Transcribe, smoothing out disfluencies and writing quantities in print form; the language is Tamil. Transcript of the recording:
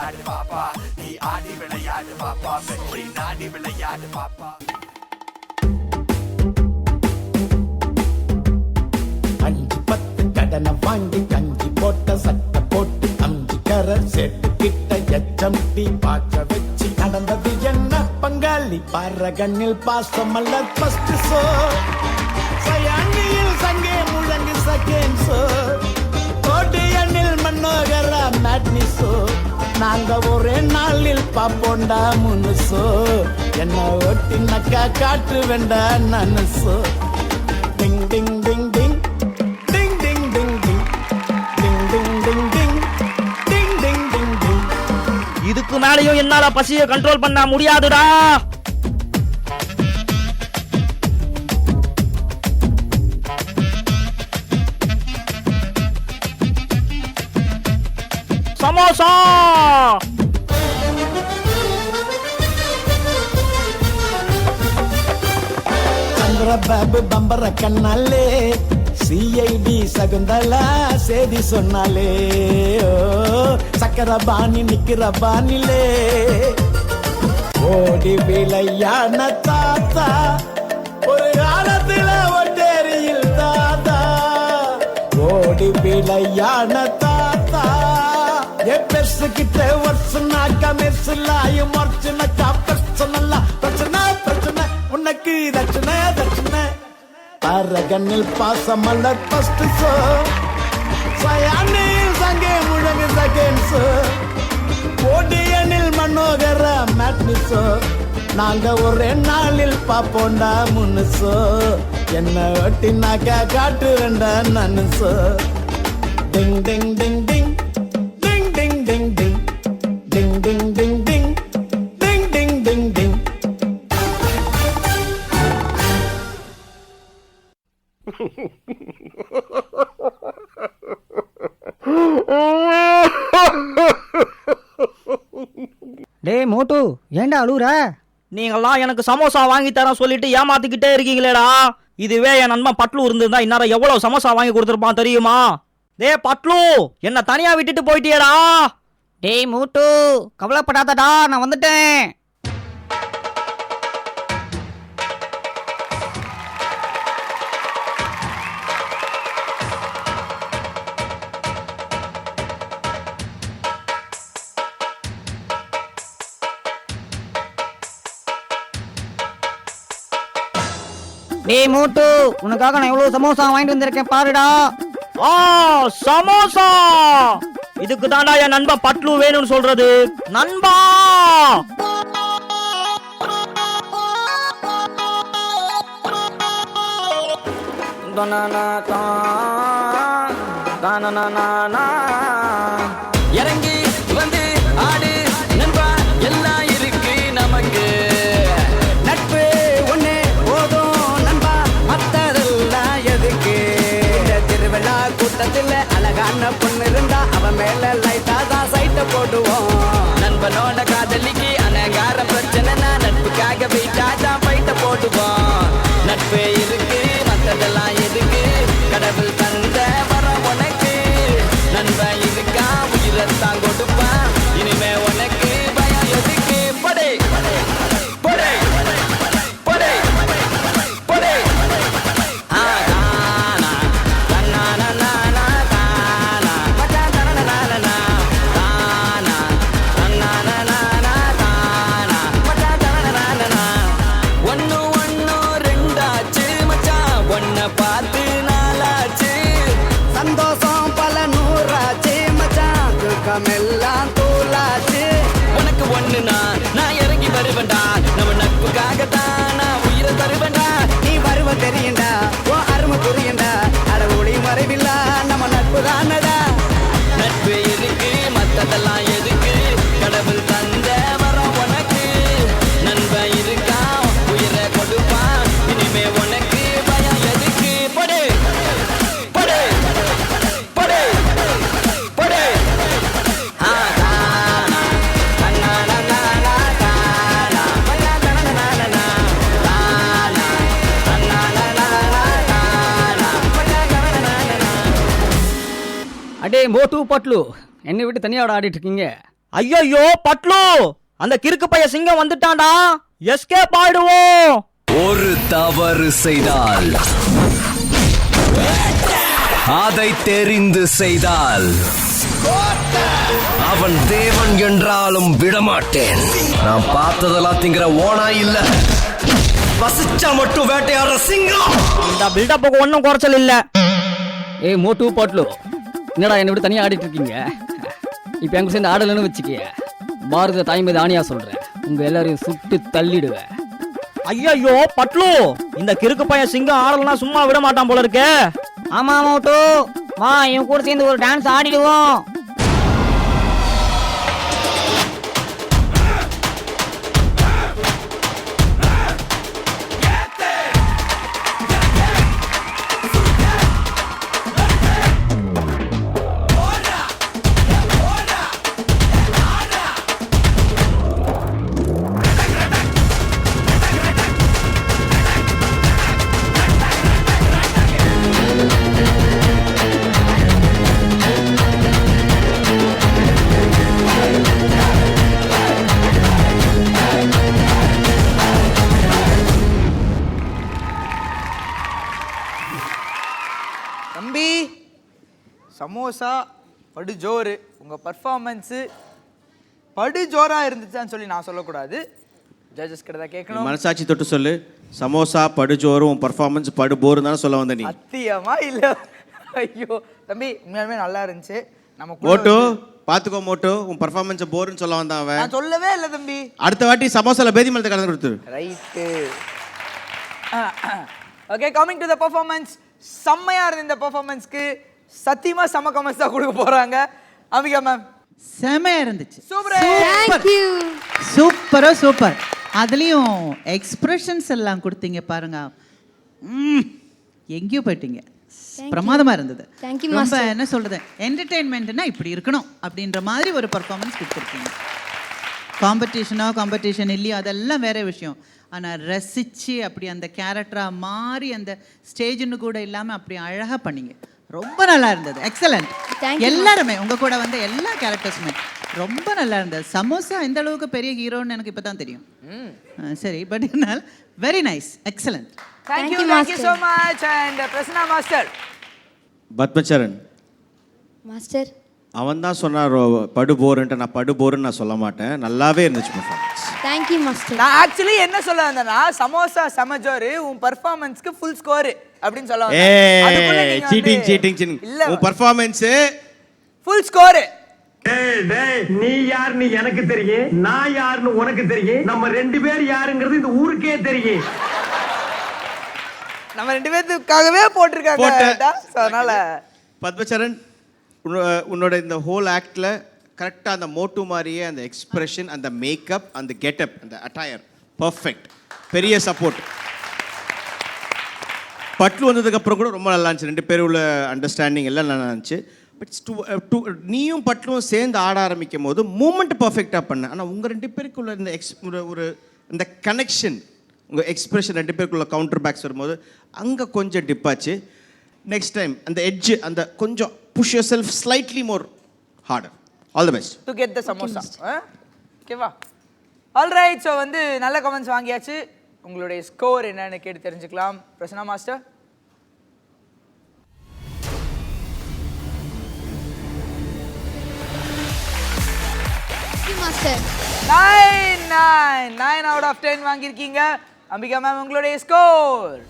விளையாடு பாப்பா, நீ ஆடி விளையாடு பாப்பா, வெற்றி நாடி விளையாடு பாப்பா. அஞ்சு பத்து கடனை வாங்கி கஞ்சி போட்ட சட்டை போட்டு அஞ்சு கரை செட்டு கிட்ட எச்சம் டீ பாக்க வச்சு நடந்தது என்ன பங்காளி பார கண்ணில் பாசம் அல்ல ஃபர்ஸ்ட் ஷோ சயாண்டியில் சங்கே முழங்கு செகண்ட் ஷோ கோடியனில் மன்னோகர மேட்னி ஷோ நாங்க ஒரே நாளில் பாப்போண்டா முன்னு ஷோ என்ன ஓட்டினக்கா காட்டு வேண்டா நன்னு ஷோ டிங் டிங் டிங் டிங் இதுக்கு மேலயும் என்னால பசிய கண்ட்ரோல் பண்ண முடியாதுடா. சமோசா சந்திரபாபு பம்பர கண்ணாலே சிஐடி சகுந்தலா சேதி சொன்னாலே சக்கர பாணி நிக்கிற பாணிலே ஓடி விளையான தாத்தா ஒரு காலத்துல ஒட்டேரியில் தாத்தா ஓடி விளையான தாத்தா பெருசு கிட்ட வருஷனாக்கா மெர்சுலாயும் மர்ச்சுனக்கா பிரச்சனை பிரச்சனை பிரச்சனை உனக்கு தட்சணை தட்சணை அரகனில் பாசமலர் ஃபர்ஸ்ட் ஷோ சயானில் சங்கே முழங்கு செகண்ட் ஷோ கோடியனில் மனோகர மேட்னி ஷோ நாங்க ஒரே நாளில் பாப்போண்டா முன்னு ஷோ என்ன ஒட்டினாக்கா காட்டு வேண்டா நன்னு ஷோ டிங் டிங் டிங் டிங் டிங் டிங் டிங் டிங் டிங் டிங் டிங் டிங் டிங் டிங் டிங் டிங். டேய் மோட்டு ஏண்டா அழுவுற? நீங்கெல்லாம் எனக்கு சமோசா வாங்கி தர சொல்லிட்டு ஏமாத்திக்கிட்டே இருக்கீங்களேடா. இதுவே என் நண்பன் பட்லு இருந்திருந்தா இந்நேரம் எவ்வளவு சமோசா வாங்கி கொடுத்துருப்பான் தெரியுமா? டேய் பட்லு, என்ன தனியா விட்டுட்டு போயிட்டியேடா. டேய் மோட்டு கவலைப்படாதடா, நான் வந்துட்டேன். டேய் மோட்டு, உனக்காக நான் எவ்வளவு சமோசா வாங்கிட்டு வந்திருக்கேன் பாருடா. சமோசா, இதுக்கு தாண்டா என் நண்பன் பட்லு வேணும்னு சொல்றது. நண்பா இறங்கி வந்து ஆடு நண்பா, எல்லாம் இருக்கு நமக்கு. நட்பு ஒண்ணு போதும் நண்பா, மத்ததெல்லாம் எதுக்கு? இந்த திருவிழா கூட்டத்தில் அழகான பொண்ணு இருந்தா அவன் மேல லைட்டா தான் சைட்ட போடுவோம். நண்பனோட காதலிக்கு அனகார பிரச்சனைனா நட்புக்காக வெயிட்டா தான் பைட்ட போடுவோம். நட்பு இருக்கு, மத்ததெல்லாம் எதுக்கு? கடவுள் தந்த வரம் உனக்கு. நண்பன் இருக்கா, உயிரத்தான் கொடுப்பான். இனிமே உனக்கு பயம் எதுக்கு? படை படை படை படை. ஒன்னு ஒன்னு ரெண்டாச்சு மச்சான், ஒன்ன பார்த்து நாளாச்சு. சந்தோஷம் பல நூறாச்சு மச்சான், துக்கமெல்லாம் தூளாச்சு. உனக்கு ஒண்ணுனா நான் இறங்கி வருவேன்டா, நம்ம நட்புக்காகத்தான் நான் உயிரை தருவேன்டா. நீ வருவ தெரியுண்டா, ஓ அருமை புரியுண்டா, அட ஒளி மறைவில்லா நம்ம நட்பு தானடா. நட்பு இருக்கு, மத்ததெல்லாம் எதுக்கு? கடவுள் தந்த வரம் உனக்கு. நண்பன் இருக்கா, உயிரை கொடுப்பான். இனிமே உனக்கு பயம் எதுக்கு? படு படு படு படு. அடே மோட்டு பட்லு, என்னை விட்டு தனியாக ஆடிட்டு இருக்கீங்க? ஐயோ பட்லு, அந்த கிறுக்கு பைய சிங்கம் வந்துட்டான்டா, எஸ்கேப் ஆயிடுவோம். ஒரு தவறு செய்தால் அதை தெரிந்து செய்தால் அவன் தேவன் என்றாலும் விடமாட்டேன். நான் பார்த்ததெல்லாம் திங்கிற ஓனா இல்ல, பசிச்சா மட்டும் வேட்டையாடுற சிங்கம். இந்த பில்டப்புக்கு ஒன்னும் குறைச்சல் இல்ல. ஏய் மோட்டு பாட்லு, என்னடா என்னை விட்டு தனியாக ஆடிட்டு இருக்கீங்க? இப்போ எங்க சேர்ந்து ஆடலன்னு வச்சுக்கிய, பாரத தாய் மீது ஆணியா சொல்றேன், உங்க எல்லாரையும் சுட்டு தள்ளிடுவேன். ஐயோ பட்லு, இந்த கிறுக்கு பைய சிங்கம் ஆடலனா சும்மா விட மாட்டான் போல இருக்கே. ஆமா மோட்டு, வா இவன் கூட சேர்ந்து ஒரு டான்ஸ் ஆடிடுவோம். தம்பி சமோசா படு ஜோரு. உங்கள் பர்ஃபார்மன்ஸு படு ஜோராக இருந்துச்சான்னு சொல்லி நான் சொல்லக்கூடாது, ஜட்ஜஸ் கிட்ட தான் கேட்கணும். மனசாட்சி தொட்டு சொல்லு, சமோசா படுஜோரும் பர்ஃபார்மன்ஸ் படு போரும் தானே சொல்ல வந்த நீ. அத்தியமா இல்லை? ஐயோ தம்பி, உண்மையாலுமே நல்லா இருந்துச்சு. நம்ம மோட்டோ பாத்துக்கோ, மோட்டோ உன் பர்ஃபார்மன்ஸ் போருன்னு சொல்ல வந்தான் அவன். நான் சொல்லவே இல்லை தம்பி. அடுத்த வாட்டி சமோசால பேதி மலத்தை கலந்து கொடுத்துரு. Right. Okay, coming to the performance. செம்மையாக இருந்த இந்த பர்ஃபார்மன்ஸ்க்கு சத்தியமாக செம்ம கமெண்ட்ஸ் தான் கொடுக்க போகிறாங்க. அம்பிகா மேம் செமையா இருந்துச்சு. சூப்பர். சூப்பர். அதுலயும் எக்ஸ்பிரஷன்ஸ் எல்லாம் கொடுத்தீங்க பாருங்க, எங்கேயோ போயிட்டீங்க. பிரமாதமா இருந்தது. ரொம்ப என்ன சொல்றது, என்டர்டெயின்மெண்ட்னா இப்படி இருக்கணும் அப்படின்ற மாதிரி ஒரு பர்ஃபார்மன்ஸ் கொடுத்துருக்கீங்க. காம்படிஷன் இல்லையோ அதெல்லாம் வேற விஷயம். ஆனால் ரசித்து அப்படி அந்த கேரக்டராக மாறி அந்த ஸ்டேஜ்னு கூட இல்லாமல் அப்படி அழகாக பண்ணீங்க. ரொம்ப நல்லா இருந்தது. எக்ஸலண்ட். எல்லாருமே உங்கள் கூட வந்து எல்லா கேரக்டர்ஸுமே ரொம்ப நல்லா இருந்தது. சமோசா எந்த அளவுக்கு பெரிய ஹீரோன்னு எனக்கு இப்போ தான் தெரியும். சரி, பட் என்னால் very nice, excellent. Thank you so much. And Prasanna master. Padmacharan master, அவன் தான் சொன்னார் படு போருன்ட்டு. நான் படு போருன்னு நான் சொல்ல மாட்டேன். நல்லாவே இருந்துச்சு பர்ஃபார்மன்ஸ். Thank you master. நான் ஆக்சுவலி என்ன சொல்ல வந்தேன்னா, சமோசா சமஜோரு உன் பர்ஃபார்மன்ஸ்க்கு ஃபுல் ஸ்கோர் அப்படின்னு சொல்ல வந்தேன். அதுக்குள்ள நீங்க சீட்டிங் இல்ல, உன் பர்ஃபார்மன்ஸ் ஃபுல் ஸ்கோர். நீ யாருன்னு எனக்கு தெரியும், நான் யாருன்னு உனக்கு தெரியும், நம்ம ரெண்டு பேர் யாருங்கிறது இந்த ஊருக்கே தெரியும். நம்ம ரெண்டு பேருக்காகவே போட்டிருக்காங்க. அதனால பத்மச்சரன் உன்னோட இந்த ஹோல் ஆக்டில் கரெக்டாக அந்த மோட்டு மாதிரியே அந்த எக்ஸ்பிரஷன், அந்த மேக்கப், அந்த கெட்டப், அந்த அட்டையர் பர்ஃபெக்ட். பெரிய சப்போர்ட். பட்லு வந்ததுக்கப்புறம் கூட ரொம்ப நல்லா இருந்துச்சு. ரெண்டு பேரும் உள்ள அண்டர்ஸ்டாண்டிங் எல்லாம் நல்லா இருந்துச்சு. பட் நீயும் பட்லும் சேர்ந்து ஆட ஆரம்பிக்கும் போது மூமெண்ட் பர்ஃபெக்டாக பண்ண. ஆனால் உங்கள் ரெண்டு பேருக்குள்ள இந்த ஒரு இந்த கனெக்ஷன், உங்கள் எக்ஸ்பிரஷன் ரெண்டு பேருக்குள்ள கவுண்டர் பேக்ஸ் வரும்போது அங்கே கொஞ்சம் டிப்பாச்சு. நெக்ஸ்ட் டைம் அந்த எட்ஜ், அந்த கொஞ்சம் push yourself slightly more harder. All the best to get the samosa. ஓகேவா? All right. ஸோ வந்து நல்ல கமெண்ட்ஸ் வாங்கியாச்சு. உங்களுடைய ஸ்கோர் என்னன்னு கேட்டு தெரிஞ்சுக்கலாம். Prasanna master. Master 9 out of 10 வாங்கியிருக்கீங்க. அம்பிகா மேம், உங்களுடைய ஸ்கோர்